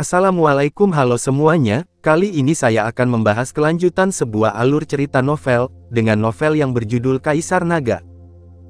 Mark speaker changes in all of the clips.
Speaker 1: Assalamualaikum, halo semuanya. Kali ini saya akan membahas kelanjutan sebuah alur cerita novel, dengan novel yang berjudul Kaisar Naga.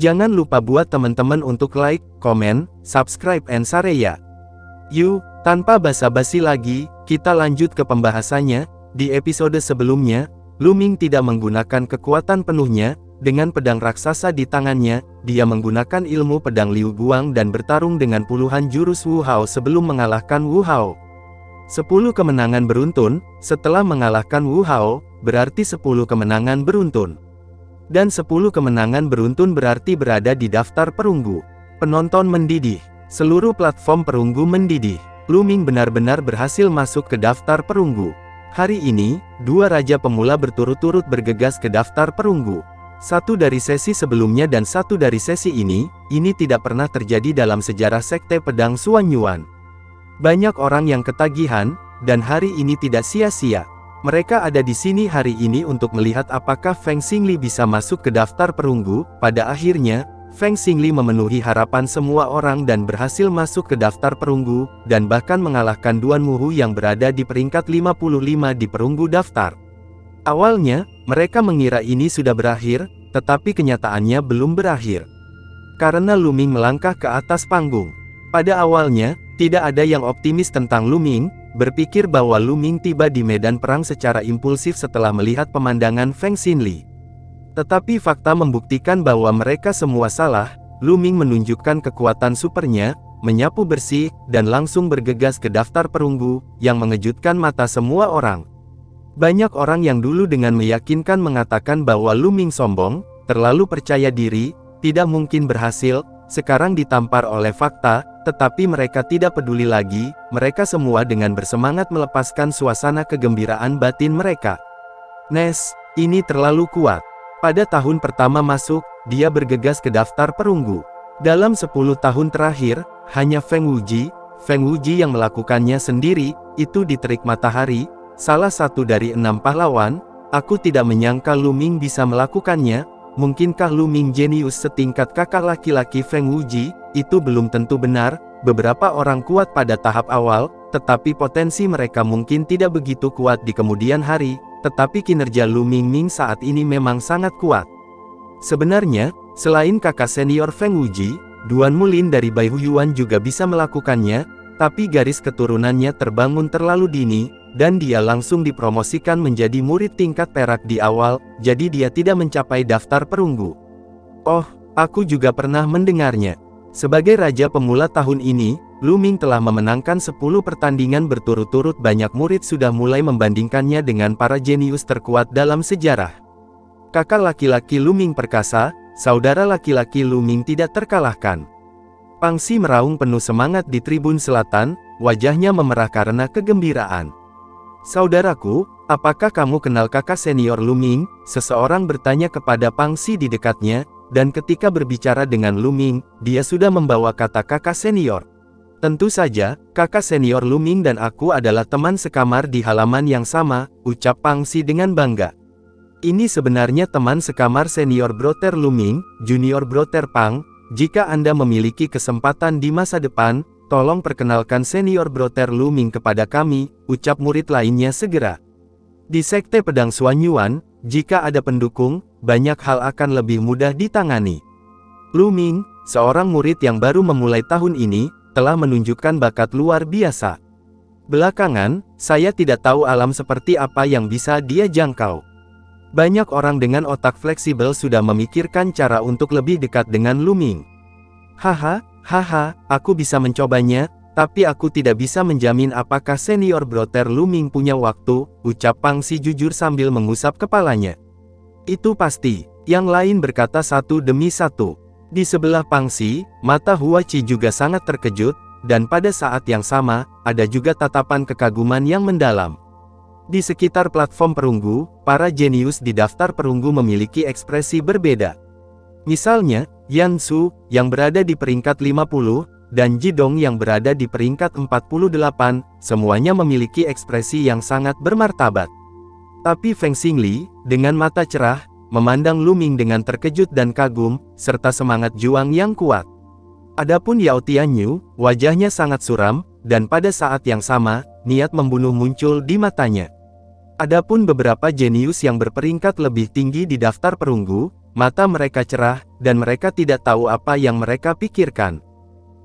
Speaker 1: Jangan lupa buat teman-teman untuk like, komen, subscribe, and share ya. Yuk, tanpa basa-basi lagi, kita lanjut ke pembahasannya. Di episode sebelumnya, Lu Ming tidak menggunakan kekuatan penuhnya. Dengan pedang raksasa di tangannya, dia menggunakan ilmu pedang Liu Guang dan bertarung dengan puluhan jurus Wu Hao sebelum mengalahkan Wu Hao. 10 kemenangan beruntun, setelah mengalahkan Wu Hao, berarti 10 kemenangan beruntun. Dan 10 kemenangan beruntun berarti berada di daftar perunggu. Penonton mendidih, seluruh platform perunggu mendidih. Lu Ming benar-benar berhasil masuk ke daftar perunggu. Hari ini, dua raja pemula berturut-turut bergegas ke daftar perunggu. Satu dari sesi sebelumnya dan satu dari sesi ini tidak pernah terjadi dalam sejarah Sekte Pedang Xuanyuan. Banyak orang yang ketagihan, dan hari ini tidak sia-sia. Mereka ada di sini hari ini untuk melihat apakah Feng Xingli bisa masuk ke daftar perunggu. Pada akhirnya, Feng Xingli memenuhi harapan semua orang dan berhasil masuk ke daftar perunggu, dan bahkan mengalahkan Duan Muhu yang berada di peringkat 55 di perunggu daftar. Awalnya, mereka mengira ini sudah berakhir, tetapi kenyataannya belum berakhir. Karena Lu Ming melangkah ke atas panggung. Pada awalnya, tidak ada yang optimis tentang Lu Ming, berpikir bahwa Lu Ming tiba di medan perang secara impulsif setelah melihat pemandangan Feng Xingli. Tetapi fakta membuktikan bahwa mereka semua salah. Lu Ming menunjukkan kekuatan supernya, menyapu bersih, dan langsung bergegas ke daftar perunggu, yang mengejutkan mata semua orang. Banyak orang yang dulu dengan meyakinkan mengatakan bahwa Lu Ming sombong, terlalu percaya diri, tidak mungkin berhasil, sekarang ditampar oleh fakta, tetapi mereka tidak peduli lagi, mereka semua dengan bersemangat melepaskan suasana kegembiraan batin mereka. Nes, ini terlalu kuat. Pada tahun pertama masuk, dia bergegas ke daftar perunggu. Dalam 10 tahun terakhir, hanya Feng Wuji yang melakukannya sendiri, itu di terik matahari. Salah satu dari 6 pahlawan, aku tidak menyangka Lu Ming bisa melakukannya. Mungkinkah Lu Ming jenius setingkat kakak laki-laki Feng Wuji? Itu belum tentu benar. Beberapa orang kuat pada tahap awal, tetapi potensi mereka mungkin tidak begitu kuat di kemudian hari. Tetapi kinerja Lu Ming saat ini memang sangat kuat. Sebenarnya, selain kakak senior Feng Wuji, Duan Mulin dari Baihuyuan juga bisa melakukannya, tapi garis keturunannya terbangun terlalu dini, dan dia langsung dipromosikan menjadi murid tingkat perak di awal, jadi dia tidak mencapai daftar perunggu. Oh, aku juga pernah mendengarnya. Sebagai raja pemula tahun ini, Lu Ming telah memenangkan 10 pertandingan berturut-turut. Banyak murid sudah mulai membandingkannya dengan para jenius terkuat dalam sejarah. Kakak laki-laki Lu Ming perkasa, saudara laki-laki Lu Ming tidak terkalahkan. Pang Xi meraung penuh semangat di tribun selatan, wajahnya memerah karena kegembiraan. Saudaraku, apakah kamu kenal kakak senior Lu Ming? Seseorang bertanya kepada Pang Xi di dekatnya, dan ketika berbicara dengan Lu Ming, dia sudah membawa kata kakak senior. Tentu saja, kakak senior Lu Ming dan aku adalah teman sekamar di halaman yang sama, ucap Pang Xi dengan bangga. Ini sebenarnya teman sekamar senior Brother Lu Ming, junior Brother Pang. Jika Anda memiliki kesempatan di masa depan, tolong perkenalkan senior Brother Lu Ming kepada kami, ucap murid lainnya segera. Di Sekte Pedang Xuanyuan, jika ada pendukung, banyak hal akan lebih mudah ditangani. Lu Ming, seorang murid yang baru memulai tahun ini, telah menunjukkan bakat luar biasa. Belakangan, saya tidak tahu alam seperti apa yang bisa dia jangkau. Banyak orang dengan otak fleksibel sudah memikirkan cara untuk lebih dekat dengan Lu Ming. Haha, aku bisa mencobanya, tapi aku tidak bisa menjamin apakah senior Brother Lu Ming punya waktu, ucap Pang Xi jujur sambil mengusap kepalanya. Itu pasti, yang lain berkata satu demi satu. Di sebelah Pang Xi, mata Hua Qi juga sangat terkejut, dan pada saat yang sama, ada juga tatapan kekaguman yang mendalam. Di sekitar platform perunggu, para jenius di daftar perunggu memiliki ekspresi berbeda. Misalnya, Yan Su, yang berada di peringkat 50, dan Jidong yang berada di peringkat 48, semuanya memiliki ekspresi yang sangat bermartabat. Tapi Feng Xingli, dengan mata cerah, memandang Lu Ming dengan terkejut dan kagum, serta semangat juang yang kuat. Adapun Yao Tianyu, wajahnya sangat suram, dan pada saat yang sama, niat membunuh muncul di matanya. Adapun beberapa jenius yang berperingkat lebih tinggi di daftar perunggu, mata mereka cerah, dan mereka tidak tahu apa yang mereka pikirkan.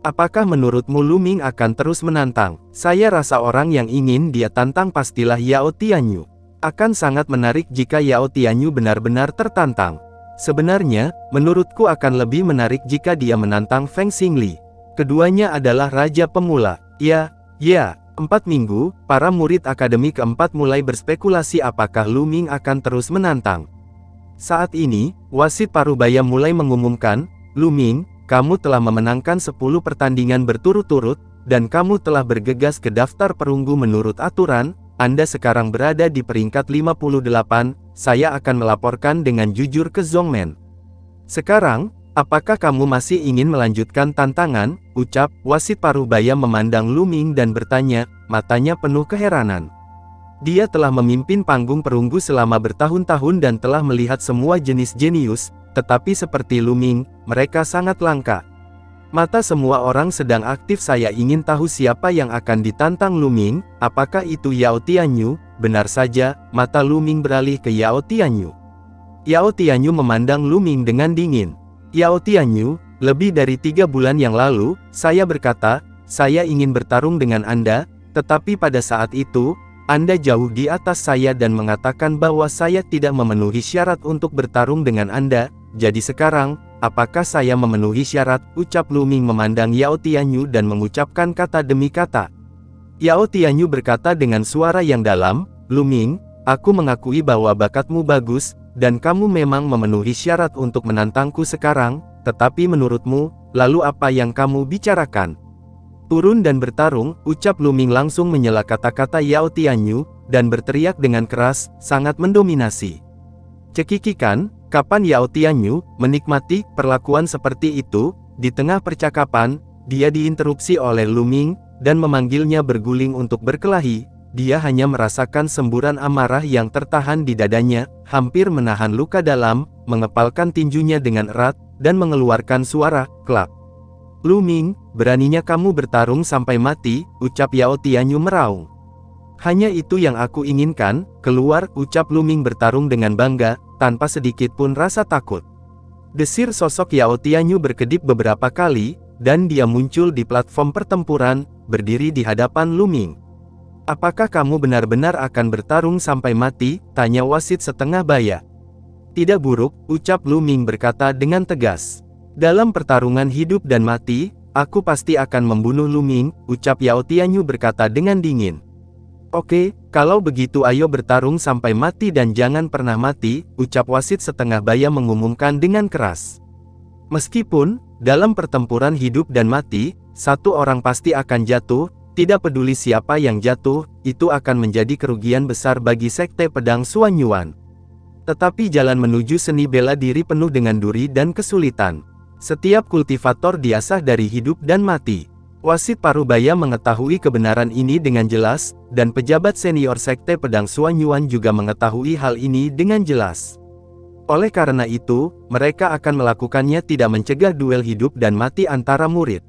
Speaker 1: Apakah menurutmu Lu Ming akan terus menantang? Saya rasa orang yang ingin dia tantang pastilah Yao Tianyu. Akan sangat menarik jika Yao Tianyu benar-benar tertantang. Sebenarnya, menurutku akan lebih menarik jika dia menantang Feng Xingli. Keduanya adalah raja pemula. Ya, 4 minggu, para murid akademi keempat mulai berspekulasi apakah Lu Ming akan terus menantang. Saat ini, wasit Parubaya mulai mengumumkan, Lu Ming, kamu telah memenangkan 10 pertandingan berturut-turut, dan kamu telah bergegas ke daftar perunggu menurut aturan, Anda sekarang berada di peringkat 58, saya akan melaporkan dengan jujur ke Zhongmen. Sekarang, apakah kamu masih ingin melanjutkan tantangan? Ucap wasit Parubaya memandang Lu Ming dan bertanya, matanya penuh keheranan. Dia telah memimpin panggung perunggu selama bertahun-tahun dan telah melihat semua jenis jenius, tetapi seperti Lu Ming, mereka sangat langka. Mata semua orang sedang aktif. Saya ingin tahu siapa yang akan ditantang Lu Ming, apakah itu Yao Tianyu? Benar saja, mata Lu Ming beralih ke Yao Tianyu. Yao Tianyu memandang Lu Ming dengan dingin. Yao Tianyu, lebih dari 3 bulan yang lalu, saya berkata, saya ingin bertarung dengan Anda, tetapi pada saat itu, Anda jauh di atas saya dan mengatakan bahwa saya tidak memenuhi syarat untuk bertarung dengan Anda, jadi sekarang, apakah saya memenuhi syarat? Ucap Lu Ming memandang Yao Tianyu dan mengucapkan kata demi kata. Yao Tianyu berkata dengan suara yang dalam, Lu Ming, aku mengakui bahwa bakatmu bagus, dan kamu memang memenuhi syarat untuk menantangku sekarang, tetapi menurutmu, lalu apa yang kamu bicarakan? Turun dan bertarung, ucap Lu Ming langsung menyela kata-kata Yao Tianyu, dan berteriak dengan keras, sangat mendominasi. Cekikikan, kapan Yao Tianyu menikmati perlakuan seperti itu? Di tengah percakapan, dia diinterupsi oleh Lu Ming, dan memanggilnya berguling untuk berkelahi. Dia hanya merasakan semburan amarah yang tertahan di dadanya, hampir menahan luka dalam, mengepalkan tinjunya dengan erat, dan mengeluarkan suara, klak. Lu Ming, beraninya kamu bertarung sampai mati, ucap Yao Tianyu meraung. Hanya itu yang aku inginkan, keluar, ucap Lu Ming bertarung dengan bangga, tanpa sedikit pun rasa takut. Desir sosok Yao Tianyu berkedip beberapa kali, dan dia muncul di platform pertempuran, berdiri di hadapan Lu Ming. Apakah kamu benar-benar akan bertarung sampai mati? Tanya wasit setengah baya. Tidak buruk, ucap Lu Ming berkata dengan tegas. Dalam pertarungan hidup dan mati, aku pasti akan membunuh Lu Ming, ucap Yao Tianyu berkata dengan dingin. Oke, kalau begitu ayo bertarung sampai mati dan jangan pernah mati, ucap wasit setengah baya mengumumkan dengan keras. Meskipun, dalam pertempuran hidup dan mati, satu orang pasti akan jatuh, tidak peduli siapa yang jatuh, itu akan menjadi kerugian besar bagi Sekte Pedang Suanyuan. Tetapi jalan menuju seni bela diri penuh dengan duri dan kesulitan. Setiap kultivator diasah dari hidup dan mati. Wasit Parubaya mengetahui kebenaran ini dengan jelas, dan pejabat senior Sekte Pedang Suanyuan juga mengetahui hal ini dengan jelas. Oleh karena itu, mereka akan melakukannya tidak mencegah duel hidup dan mati antara murid.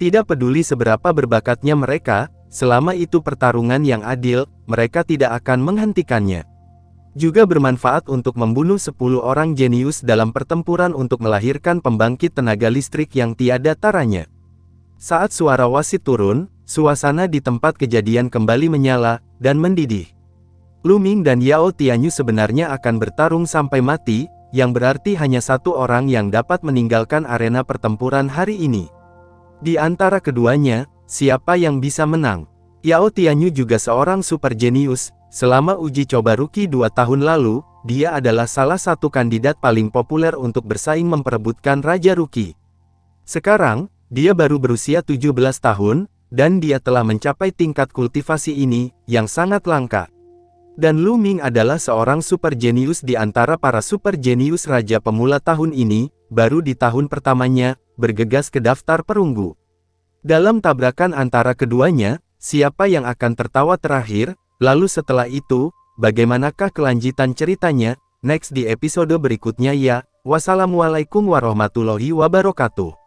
Speaker 1: Tidak peduli seberapa berbakatnya mereka, selama itu pertarungan yang adil, mereka tidak akan menghentikannya. Juga bermanfaat untuk membunuh 10 orang jenius dalam pertempuran untuk melahirkan pembangkit tenaga listrik yang tiada taranya. Saat suara wasit turun, suasana di tempat kejadian kembali menyala, dan mendidih. Lu Ming dan Yao Tianyu sebenarnya akan bertarung sampai mati, yang berarti hanya satu orang yang dapat meninggalkan arena pertempuran hari ini. Di antara keduanya, siapa yang bisa menang? Yao Tianyu juga seorang super jenius. Selama uji coba rookie 2 tahun lalu, dia adalah salah satu kandidat paling populer untuk bersaing memperebutkan Raja Rookie. Sekarang, dia baru berusia 17 tahun, dan dia telah mencapai tingkat kultivasi ini, yang sangat langka. Dan Lu Ming adalah seorang super jenius di antara para super jenius Raja Pemula tahun ini, baru di tahun pertamanya, bergegas ke daftar perunggu. Dalam tabrakan antara keduanya, siapa yang akan tertawa terakhir? Lalu setelah itu, bagaimanakah kelanjutan ceritanya? Next di episode berikutnya ya. Wassalamualaikum warahmatullahi wabarakatuh.